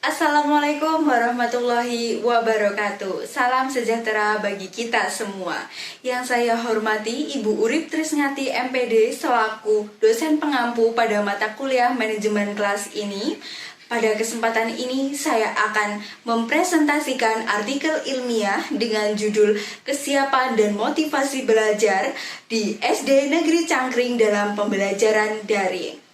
Assalamualaikum warahmatullahi wabarakatuh. Salam sejahtera bagi kita semua. Yang saya hormati Ibu Urip Trisnati MPD selaku dosen pengampu pada mata kuliah manajemen kelas ini. Pada kesempatan ini saya akan mempresentasikan artikel ilmiah dengan judul Kesiapan dan Motivasi Belajar di SD Negeri Cangkring dalam Pembelajaran Daring.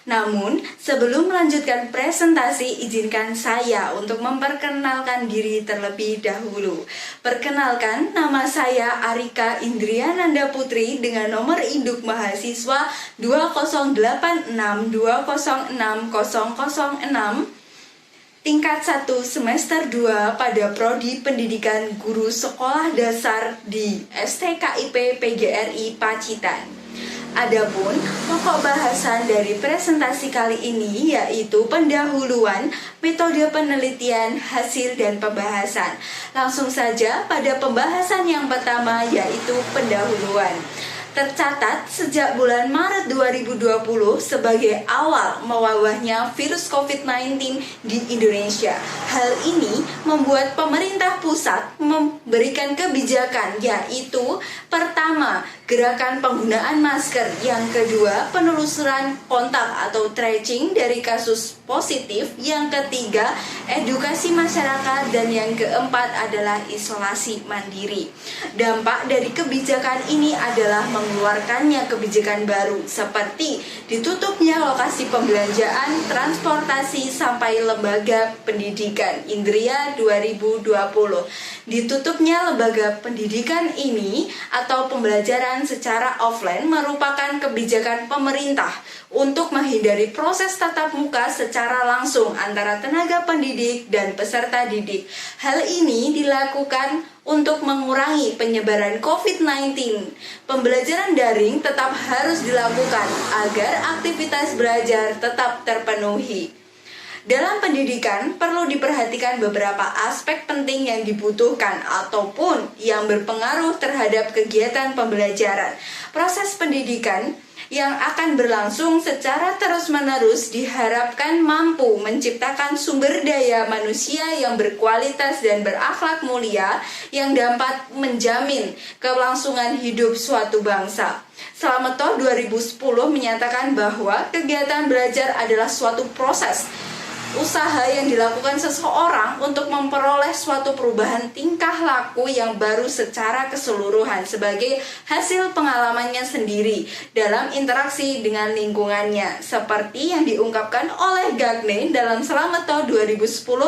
Namun, sebelum melanjutkan presentasi, izinkan saya untuk memperkenalkan diri terlebih dahulu. Perkenalkan, nama saya Arika Indriananda Putri dengan nomor induk mahasiswa 20862060006, tingkat 1 semester 2 pada Prodi Pendidikan Guru Sekolah Dasar di STKIP PGRI Pacitan. Adapun pokok bahasan dari presentasi kali ini yaitu pendahuluan, metode penelitian, hasil, dan pembahasan. Langsung saja pada pembahasan yang pertama yaitu pendahuluan. Tercatat sejak bulan Maret 2020 sebagai awal mewabahnya virus COVID-19 di Indonesia. Hal ini membuat pemerintah pusat memberikan kebijakan yaitu pertama, gerakan penggunaan masker, yang kedua, penelusuran kontak atau tracing dari kasus positif, yang ketiga, edukasi masyarakat, dan yang keempat adalah isolasi mandiri. Dampak dari kebijakan ini adalah mengeluarkannya kebijakan baru seperti ditutupnya lokasi pembelanjaan, transportasi, sampai lembaga pendidikan Indria 2020. Ditutupnya lembaga pendidikan ini atau pembelajaran secara offline merupakan kebijakan pemerintah untuk menghindari proses tatap muka secara langsung antara tenaga pendidik dan peserta didik. Hal ini dilakukan untuk mengurangi penyebaran COVID-19. Pembelajaran daring tetap harus dilakukan agar aktivitas belajar tetap terpenuhi. Dalam pendidikan, perlu diperhatikan beberapa aspek penting yang dibutuhkan ataupun yang berpengaruh terhadap kegiatan pembelajaran. Proses pendidikan yang akan berlangsung secara terus-menerus diharapkan mampu menciptakan sumber daya manusia yang berkualitas dan berakhlak mulia yang dapat menjamin kelangsungan hidup suatu bangsa. Slameto 2010 menyatakan bahwa kegiatan belajar adalah suatu proses usaha yang dilakukan seseorang untuk memperoleh suatu perubahan tingkah laku yang baru secara keseluruhan sebagai hasil pengalamannya sendiri dalam interaksi dengan lingkungannya, seperti yang diungkapkan oleh Gagne dalam Slameto 2010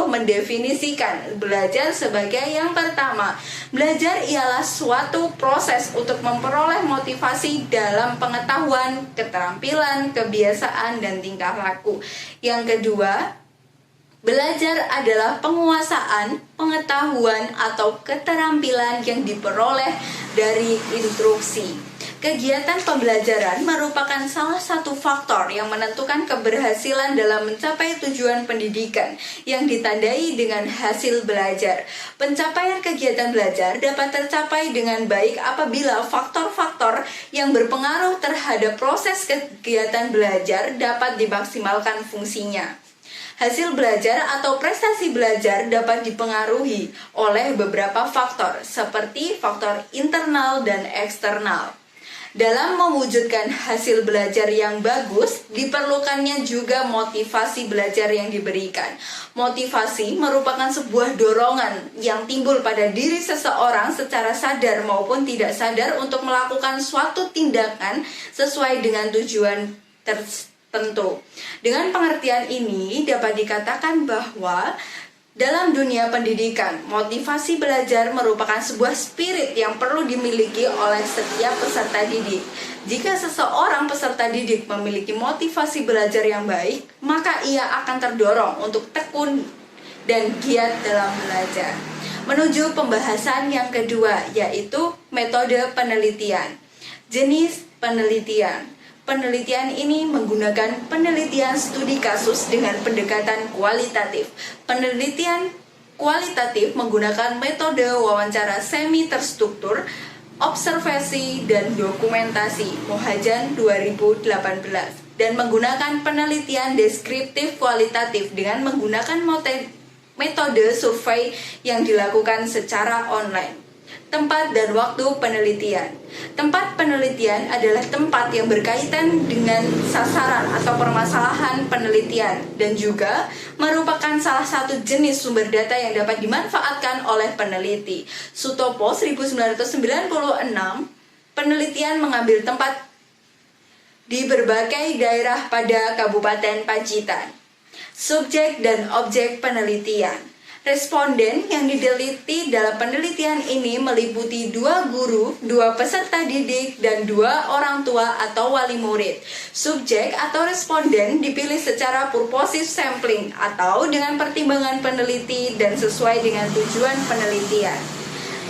mendefinisikan belajar sebagai yang pertama. Belajar ialah suatu proses untuk memperoleh motivasi dalam pengetahuan, keterampilan, kebiasaan, dan tingkah laku. Yang kedua, belajar adalah penguasaan, pengetahuan, atau keterampilan yang diperoleh dari instruksi. Kegiatan pembelajaran merupakan salah satu faktor yang menentukan keberhasilan dalam mencapai tujuan pendidikan yang ditandai dengan hasil belajar. Pencapaian kegiatan belajar dapat tercapai dengan baik apabila faktor-faktor yang berpengaruh terhadap proses kegiatan belajar dapat dimaksimalkan fungsinya. Hasil belajar atau prestasi belajar dapat dipengaruhi oleh beberapa faktor, seperti faktor internal dan eksternal. Dalam mewujudkan hasil belajar yang bagus, diperlukannya juga motivasi belajar yang diberikan. Motivasi merupakan sebuah dorongan yang timbul pada diri seseorang secara sadar maupun tidak sadar untuk melakukan suatu tindakan sesuai dengan tujuan tertentu. Dengan pengertian ini dapat dikatakan bahwa dalam dunia pendidikan, motivasi belajar merupakan sebuah spirit yang perlu dimiliki oleh setiap peserta didik. Jika seseorang peserta didik memiliki motivasi belajar yang baik, maka ia akan terdorong untuk tekun dan giat dalam belajar. Menuju pembahasan yang kedua, yaitu metode penelitian. Jenis penelitian. Penelitian ini menggunakan penelitian studi kasus dengan pendekatan kualitatif. Penelitian kualitatif menggunakan metode wawancara semi terstruktur, observasi, dan dokumentasi. Mohajan 2018. Dan menggunakan penelitian deskriptif kualitatif dengan menggunakan metode survei yang dilakukan secara online. Tempat dan waktu penelitian. Tempat penelitian adalah tempat yang berkaitan dengan sasaran atau permasalahan penelitian dan juga merupakan salah satu jenis sumber data yang dapat dimanfaatkan oleh peneliti. Sutopo 1996, penelitian mengambil tempat di berbagai daerah pada Kabupaten Pacitan. Subjek dan objek penelitian. Responden yang diteliti dalam penelitian ini meliputi 2 guru, 2 peserta didik, dan 2 orang tua atau wali murid. Subjek atau responden dipilih secara purposive sampling atau dengan pertimbangan peneliti dan sesuai dengan tujuan penelitian.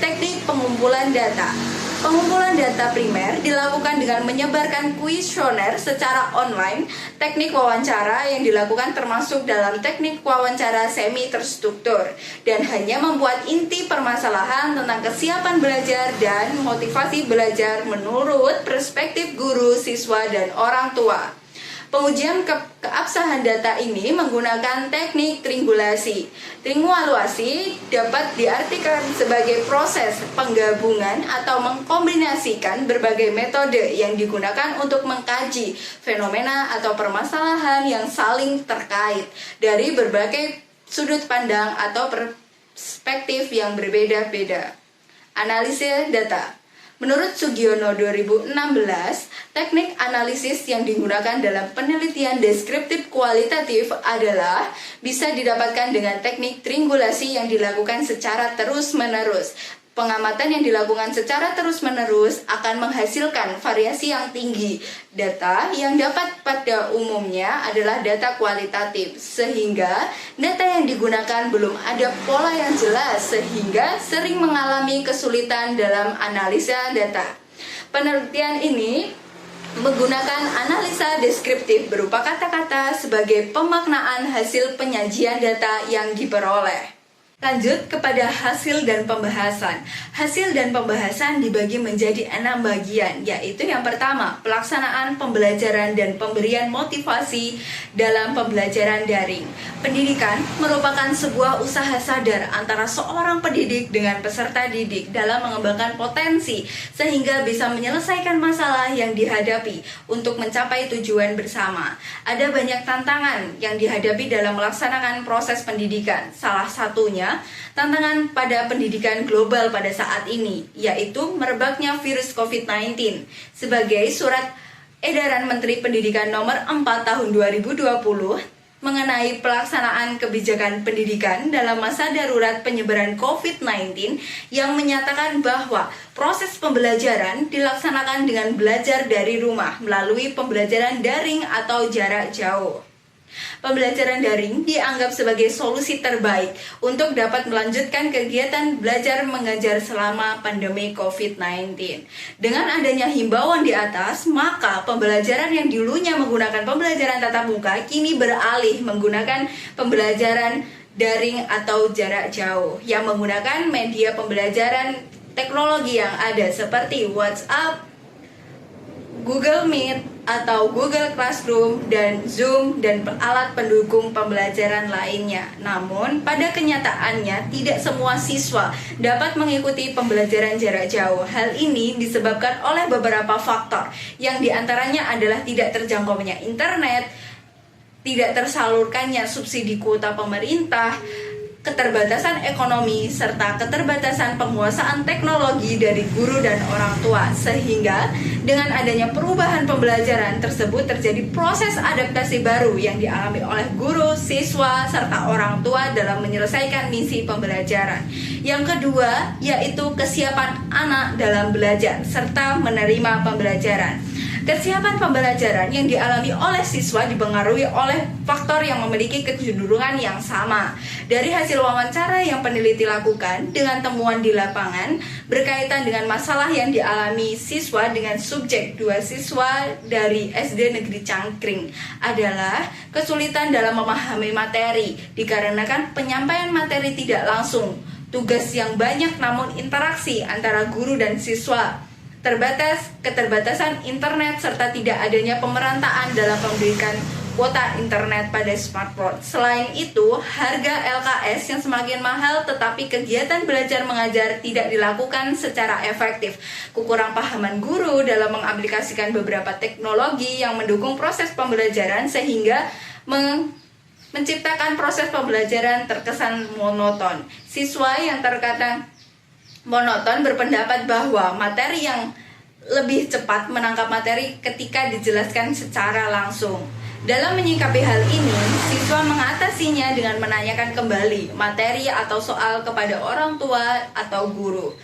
Teknik pengumpulan data. Pengumpulan data primer dilakukan dengan menyebarkan kuesioner secara online. Teknik wawancara yang dilakukan termasuk dalam teknik wawancara semi terstruktur dan hanya membuat inti permasalahan tentang kesiapan belajar dan motivasi belajar menurut perspektif guru, siswa, dan orang tua. Pengujian keabsahan data ini menggunakan teknik triangulasi. Triangulasi dapat diartikan sebagai proses penggabungan atau mengkombinasikan berbagai metode yang digunakan untuk mengkaji fenomena atau permasalahan yang saling terkait dari berbagai sudut pandang atau perspektif yang berbeda-beda. Analisis data. Menurut Sugiono 2016, teknik analisis yang digunakan dalam penelitian deskriptif kualitatif adalah bisa didapatkan dengan teknik triangulasi yang dilakukan secara terus-menerus. Pengamatan yang dilakukan secara terus-menerus akan menghasilkan variasi yang tinggi. Data yang dapat pada umumnya adalah data kualitatif, sehingga data yang digunakan belum ada pola yang jelas, sehingga sering mengalami kesulitan dalam analisa data. Penelitian ini menggunakan analisa deskriptif berupa kata-kata sebagai pemaknaan hasil penyajian data yang diperoleh. Lanjut kepada hasil dan pembahasan. Hasil dan pembahasan dibagi menjadi 6 bagian, yaitu yang pertama, pelaksanaan pembelajaran dan pemberian motivasi dalam pembelajaran daring. Pendidikan merupakan sebuah usaha sadar antara seorang pendidik dengan peserta didik dalam mengembangkan potensi sehingga bisa menyelesaikan masalah yang dihadapi untuk mencapai tujuan bersama. Ada banyak tantangan yang dihadapi dalam melaksanakan proses pendidikan. Salah satunya tantangan pada pendidikan global pada saat ini, yaitu merebaknya virus COVID-19. Sebagai surat edaran Menteri Pendidikan nomor 4 tahun 2020 mengenai pelaksanaan kebijakan pendidikan dalam masa darurat penyebaran COVID-19 yang menyatakan bahwa proses pembelajaran dilaksanakan dengan belajar dari rumah melalui pembelajaran daring atau jarak jauh. Pembelajaran daring dianggap sebagai solusi terbaik untuk dapat melanjutkan kegiatan belajar mengajar selama pandemi COVID-19. Dengan adanya himbauan di atas, maka pembelajaran yang dulunya menggunakan pembelajaran tatap muka kini beralih menggunakan pembelajaran daring atau jarak jauh yang menggunakan media pembelajaran teknologi yang ada seperti WhatsApp, Google Meet, atau Google Classroom, dan Zoom, dan alat pendukung pembelajaran lainnya. Namun, pada kenyataannya, tidak semua siswa dapat mengikuti pembelajaran jarak jauh. Hal ini disebabkan oleh beberapa faktor, yang diantaranya adalah tidak terjangkaunya internet, tidak tersalurkannya subsidi kuota pemerintah, keterbatasan ekonomi, serta keterbatasan penguasaan teknologi dari guru dan orang tua. Sehingga dengan adanya perubahan pembelajaran tersebut terjadi proses adaptasi baru yang dialami oleh guru, siswa, serta orang tua dalam menyelesaikan misi pembelajaran. Yang kedua, yaitu kesiapan anak dalam belajar serta menerima pembelajaran. Kesiapan pembelajaran yang dialami oleh siswa dipengaruhi oleh faktor yang memiliki kecenderungan yang sama. Dari hasil wawancara yang peneliti lakukan dengan temuan di lapangan berkaitan dengan masalah yang dialami siswa dengan subjek 2 siswa dari SD Negeri Cangkring adalah kesulitan dalam memahami materi dikarenakan penyampaian materi tidak langsung, tugas yang banyak namun interaksi antara guru dan siswa terbatas, keterbatasan internet, serta tidak adanya pemerataan dalam pemberian kuota internet pada smartphone. Selain itu, harga LKS yang semakin mahal tetapi kegiatan belajar mengajar tidak dilakukan secara efektif. Kekurang pahaman guru dalam mengaplikasikan beberapa teknologi yang mendukung proses pembelajaran sehingga menciptakan proses pembelajaran terkesan monoton. Siswa yang terkadang monoton berpendapat bahwa materi yang lebih cepat menangkap materi ketika dijelaskan secara langsung. Dalam menyikapi hal ini, siswa mengatasinya dengan menanyakan kembali materi atau soal kepada orang tua atau guru.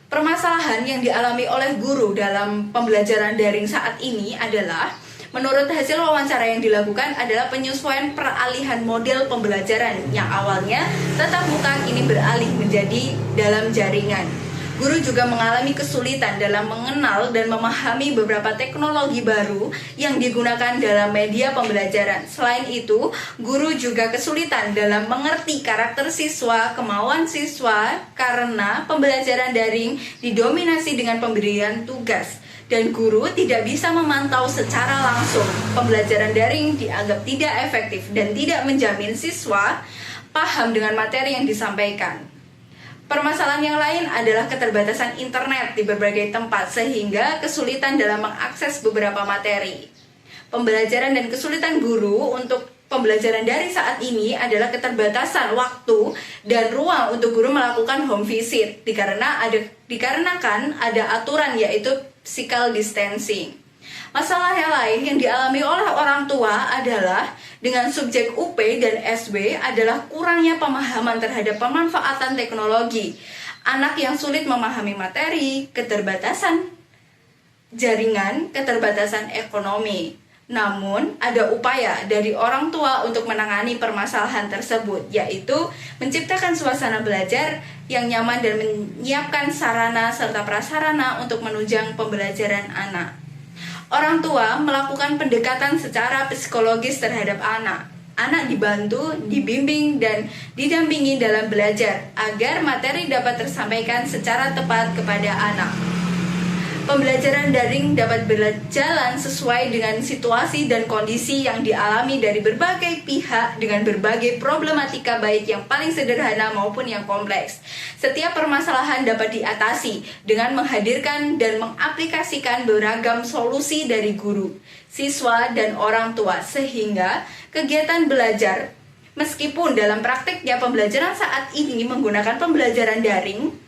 Permasalahan yang dialami oleh guru dalam pembelajaran daring saat ini adalah, menurut hasil wawancara yang dilakukan, adalah penyesuaian peralihan model pembelajaran yang awalnya tatap muka kini beralih menjadi dalam jaringan. Guru juga mengalami kesulitan dalam mengenal dan memahami beberapa teknologi baru yang digunakan dalam media pembelajaran. Selain itu, guru juga kesulitan dalam mengerti karakter siswa, kemauan siswa, karena pembelajaran daring didominasi dengan pemberian tugas. Dan guru tidak bisa memantau secara langsung. Pembelajaran daring dianggap tidak efektif dan tidak menjamin siswa paham dengan materi yang disampaikan. Permasalahan yang lain adalah keterbatasan internet di berbagai tempat sehingga kesulitan dalam mengakses beberapa materi. Pembelajaran dan kesulitan guru untuk pembelajaran daring saat ini adalah keterbatasan waktu dan ruang untuk guru melakukan home visit dikarenakan ada aturan yaitu physical distancing. Masalah yang lain yang dialami oleh orang tua adalah dengan subjek UP dan SB adalah kurangnya pemahaman terhadap pemanfaatan teknologi. Anak yang sulit memahami materi, keterbatasan jaringan, keterbatasan ekonomi. Namun, ada upaya dari orang tua untuk menangani permasalahan tersebut, yaitu menciptakan suasana belajar yang nyaman dan menyiapkan sarana serta prasarana untuk menunjang pembelajaran anak. Orang tua melakukan pendekatan secara psikologis terhadap anak. Anak dibantu, dibimbing, dan didampingi dalam belajar agar materi dapat tersampaikan secara tepat kepada anak. Pembelajaran daring dapat berjalan sesuai dengan situasi dan kondisi yang dialami dari berbagai pihak dengan berbagai problematika baik yang paling sederhana maupun yang kompleks. Setiap permasalahan dapat diatasi dengan menghadirkan dan mengaplikasikan beragam solusi dari guru, siswa, dan orang tua sehingga kegiatan belajar, meskipun dalam praktiknya pembelajaran saat ini menggunakan pembelajaran daring,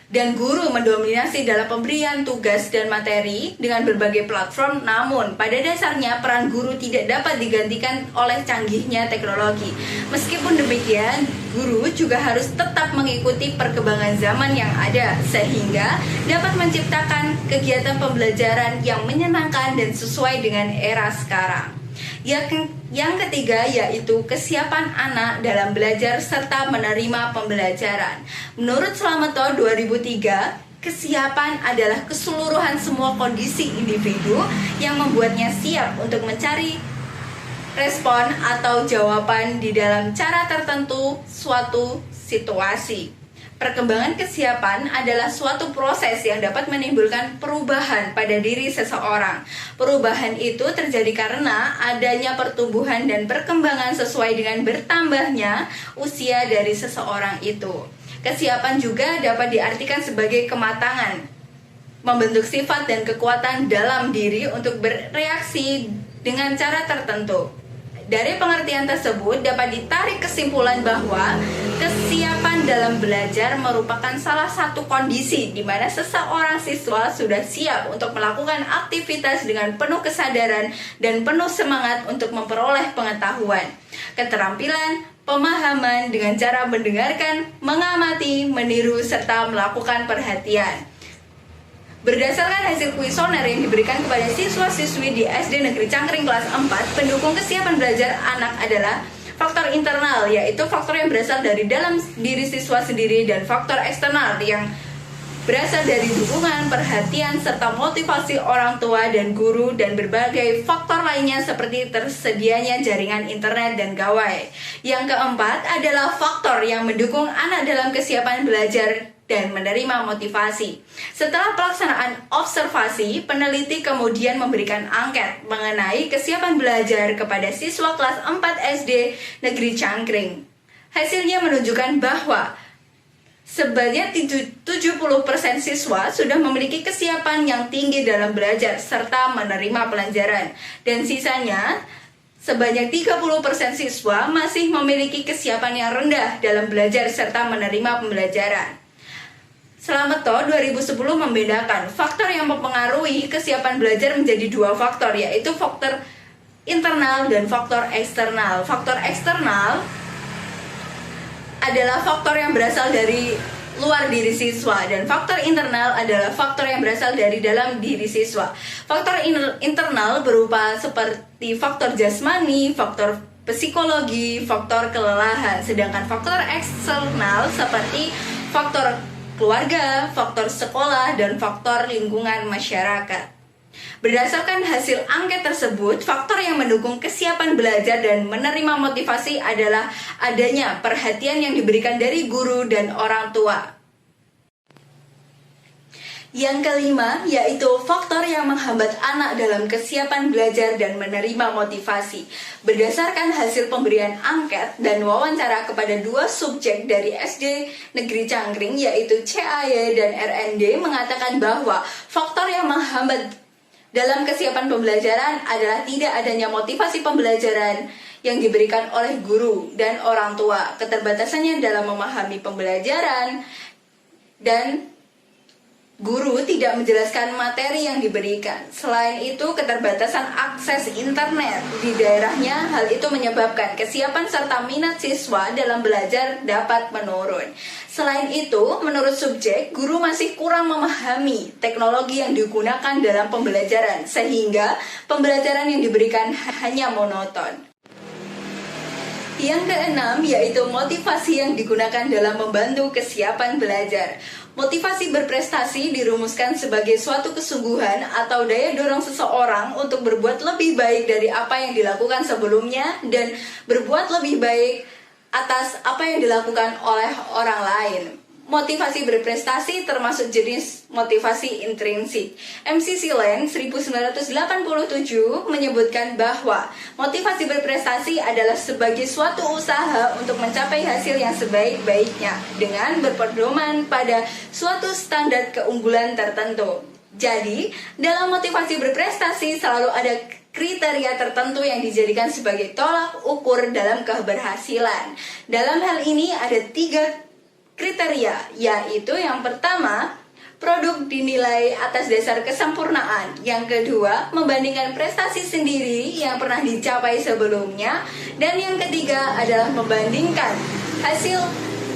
dan guru mendominasi dalam pemberian tugas dan materi dengan berbagai platform, namun pada dasarnya peran guru tidak dapat digantikan oleh canggihnya teknologi. Meskipun demikian, guru juga harus tetap mengikuti perkembangan zaman yang ada sehingga dapat menciptakan kegiatan pembelajaran yang menyenangkan dan sesuai dengan era sekarang. Yang ketiga yaitu kesiapan anak dalam belajar serta menerima pembelajaran. Menurut Slameto 2003, kesiapan adalah keseluruhan semua kondisi individu yang membuatnya siap untuk mencari respon atau jawaban di dalam cara tertentu suatu situasi. Perkembangan kesiapan adalah suatu proses yang dapat menimbulkan perubahan pada diri seseorang. Perubahan itu terjadi karena adanya pertumbuhan dan perkembangan sesuai dengan bertambahnya usia dari seseorang itu. Kesiapan juga dapat diartikan sebagai kematangan, membentuk sifat dan kekuatan dalam diri untuk bereaksi dengan cara tertentu. Dari pengertian tersebut dapat ditarik kesimpulan bahwa kesiapan dalam belajar merupakan salah satu kondisi di mana seseorang siswa sudah siap untuk melakukan aktivitas dengan penuh kesadaran dan penuh semangat untuk memperoleh pengetahuan, keterampilan, pemahaman dengan cara mendengarkan, mengamati, meniru, serta melakukan perhatian. Berdasarkan hasil kuesioner yang diberikan kepada siswa-siswi di SD Negeri Cangkring kelas 4, pendukung kesiapan belajar anak adalah faktor internal, yaitu faktor yang berasal dari dalam diri siswa sendiri, dan faktor eksternal yang berasal dari dukungan, perhatian, serta motivasi orang tua dan guru, dan berbagai faktor lainnya seperti tersedianya jaringan internet dan gawai. Yang keempat adalah faktor yang mendukung anak dalam kesiapan belajar dan menerima motivasi. Setelah pelaksanaan observasi, peneliti kemudian memberikan angket mengenai kesiapan belajar kepada siswa kelas 4 SD Negeri Cangkring. Hasilnya menunjukkan bahwa sebanyak 70% siswa sudah memiliki kesiapan yang tinggi dalam belajar serta menerima pelajaran, dan sisanya sebanyak 30% siswa masih memiliki kesiapan yang rendah dalam belajar serta menerima pembelajaran. Slameto 2010 membedakan faktor yang mempengaruhi kesiapan belajar menjadi dua faktor, yaitu faktor internal dan faktor eksternal. Faktor eksternal adalah faktor yang berasal dari luar diri siswa, dan faktor internal adalah faktor yang berasal dari dalam diri siswa. Faktor internal berupa seperti faktor jasmani, faktor psikologi, faktor kelelahan, sedangkan faktor eksternal seperti faktor keluarga, faktor sekolah, dan faktor lingkungan masyarakat. Berdasarkan hasil angket tersebut, faktor yang mendukung kesiapan belajar dan menerima motivasi adalah adanya perhatian yang diberikan dari guru dan orang tua. Yang kelima, yaitu faktor yang menghambat anak dalam kesiapan belajar dan menerima motivasi. Berdasarkan hasil pemberian angket dan wawancara kepada dua subjek dari SD Negeri Cangkring, yaitu CAY dan RND, mengatakan bahwa faktor yang menghambat dalam kesiapan pembelajaran adalah tidak adanya motivasi pembelajaran yang diberikan oleh guru dan orang tua, keterbatasannya dalam memahami pembelajaran, dan guru tidak menjelaskan materi yang diberikan. Selain itu, keterbatasan akses internet di daerahnya, hal itu menyebabkan kesiapan serta minat siswa dalam belajar dapat menurun. Selain itu, menurut subjek, guru masih kurang memahami teknologi yang digunakan dalam pembelajaran, sehingga pembelajaran yang diberikan hanya monoton. Yang keenam, yaitu motivasi yang digunakan dalam membantu kesiapan belajar. Motivasi berprestasi dirumuskan sebagai suatu kesungguhan atau daya dorong seseorang untuk berbuat lebih baik dari apa yang dilakukan sebelumnya dan berbuat lebih baik atas apa yang dilakukan oleh orang lain. Motivasi berprestasi termasuk jenis motivasi intrinsik. McClelland Land 1987 menyebutkan bahwa motivasi berprestasi adalah sebagai suatu usaha untuk mencapai hasil yang sebaik-baiknya dengan berpedoman pada suatu standar keunggulan tertentu. Jadi, dalam motivasi berprestasi selalu ada kriteria tertentu yang dijadikan sebagai tolak ukur dalam keberhasilan. Dalam hal ini ada 3 kriteria, yaitu yang pertama, produk dinilai atas dasar kesempurnaan. Yang kedua, membandingkan prestasi sendiri yang pernah dicapai sebelumnya. Dan yang ketiga adalah membandingkan hasil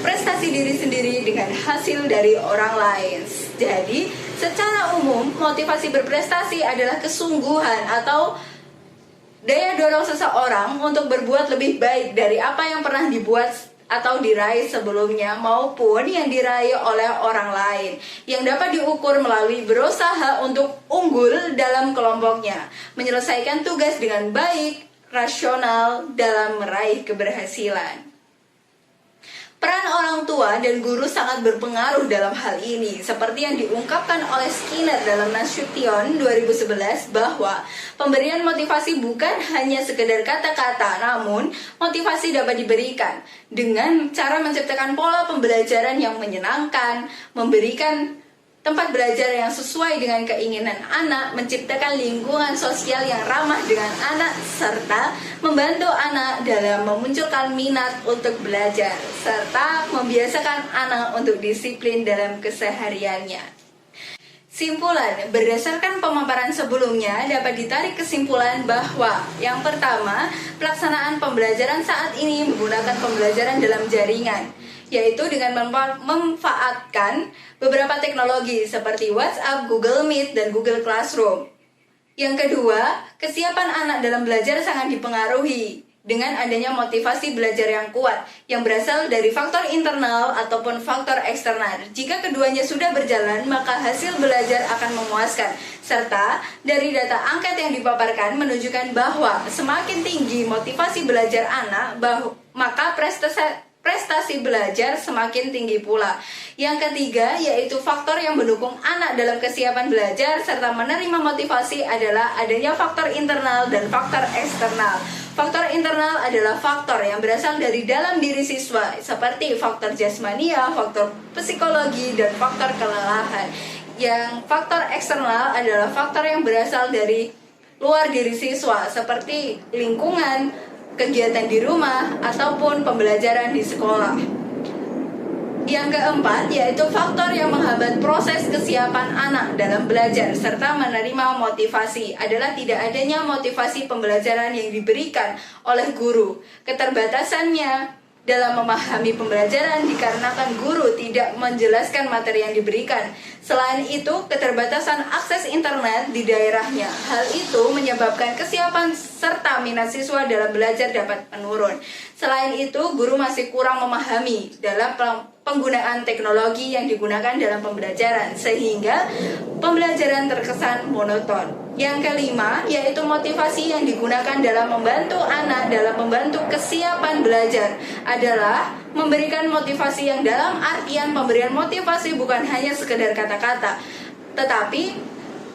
prestasi diri sendiri dengan hasil dari orang lain. Jadi, secara umum, motivasi berprestasi adalah kesungguhan atau daya dorong seseorang untuk berbuat lebih baik dari apa yang pernah dibuat atau diraih sebelumnya maupun yang diraih oleh orang lain, yang dapat diukur melalui berusaha untuk unggul dalam kelompoknya, menyelesaikan tugas dengan baik, rasional dalam meraih keberhasilan. Peran orang tua dan guru sangat berpengaruh dalam hal ini, seperti yang diungkapkan oleh Skinner dalam Nasution 2011 bahwa pemberian motivasi bukan hanya sekedar kata-kata, namun motivasi dapat diberikan dengan cara menciptakan pola pembelajaran yang menyenangkan, memberikan tempat belajar yang sesuai dengan keinginan anak, menciptakan lingkungan sosial yang ramah dengan anak, serta membantu anak dalam memunculkan minat untuk belajar, serta membiasakan anak untuk disiplin dalam kesehariannya. Simpulan, berdasarkan pemaparan sebelumnya dapat ditarik kesimpulan bahwa yang pertama, pelaksanaan pembelajaran saat ini menggunakan pembelajaran dalam jaringan, yaitu dengan memanfaatkan beberapa teknologi seperti WhatsApp, Google Meet, dan Google Classroom. Yang kedua, kesiapan anak dalam belajar sangat dipengaruhi dengan adanya motivasi belajar yang kuat yang berasal dari faktor internal ataupun faktor eksternal. Jika keduanya sudah berjalan, maka hasil belajar akan memuaskan. Serta dari data angket yang dipaparkan menunjukkan bahwa semakin tinggi motivasi belajar anak, maka prestasi belajar semakin tinggi pula. Yang ketiga yaitu faktor yang mendukung anak dalam kesiapan belajar serta menerima motivasi adalah adanya faktor internal dan faktor eksternal. Faktor internal adalah faktor yang berasal dari dalam diri siswa seperti faktor jasmania, faktor psikologi, dan faktor kelelahan. Yang faktor eksternal adalah faktor yang berasal dari luar diri siswa seperti lingkungan, kegiatan di rumah, ataupun pembelajaran di sekolah. Yang keempat yaitu faktor yang menghambat proses kesiapan anak dalam belajar serta menerima motivasi adalah tidak adanya motivasi pembelajaran yang diberikan oleh guru. Keterbatasannya dalam memahami pembelajaran dikarenakan guru tidak menjelaskan materi yang diberikan. Selain itu, keterbatasan akses internet di daerahnya. Hal itu menyebabkan kesiapan serta minat siswa dalam belajar dapat menurun. Selain itu, guru masih kurang memahami dalam penggunaan teknologi yang digunakan dalam pembelajaran sehingga pembelajaran terkesan monoton. Yang kelima yaitu motivasi yang digunakan dalam membantu anak dalam membantu kesiapan belajar adalah memberikan motivasi yang dalam artian pemberian motivasi bukan hanya sekedar kata-kata, tetapi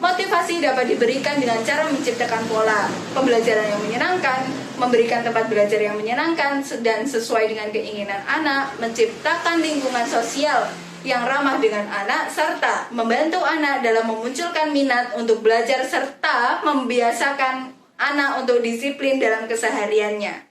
motivasi dapat diberikan dengan cara menciptakan pola pembelajaran yang menyenangkan, memberikan tempat belajar yang menyenangkan dan sesuai dengan keinginan anak, menciptakan lingkungan sosial yang ramah dengan anak, serta membantu anak dalam memunculkan minat untuk belajar serta membiasakan anak untuk disiplin dalam kesehariannya.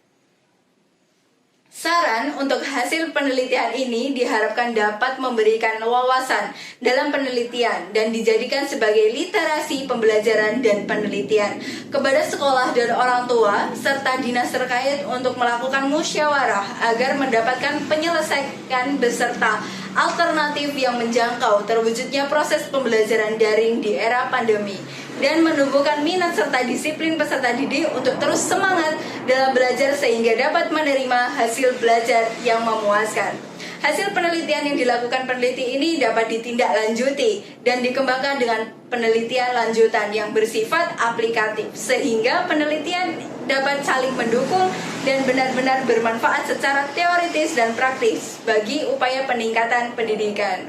Saran untuk hasil penelitian ini diharapkan dapat memberikan wawasan dalam penelitian dan dijadikan sebagai literasi pembelajaran dan penelitian kepada sekolah dan orang tua serta dinas terkait untuk melakukan musyawarah agar mendapatkan penyelesaian beserta alternatif yang menjangkau terwujudnya proses pembelajaran daring di era pandemi dan menumbuhkan minat serta disiplin peserta didik untuk terus semangat dalam belajar sehingga dapat menerima hasil belajar yang memuaskan. Hasil penelitian yang dilakukan peneliti ini dapat ditindaklanjuti dan dikembangkan dengan penelitian lanjutan yang bersifat aplikatif sehingga penelitian dapat saling mendukung dan benar-benar bermanfaat secara teoritis dan praktis bagi upaya peningkatan pendidikan.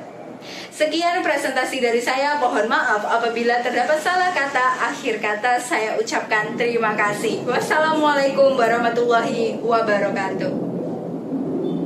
Sekian presentasi dari saya, mohon maaf apabila terdapat salah kata. Akhir kata saya ucapkan terima kasih. Wassalamualaikum warahmatullahi wabarakatuh.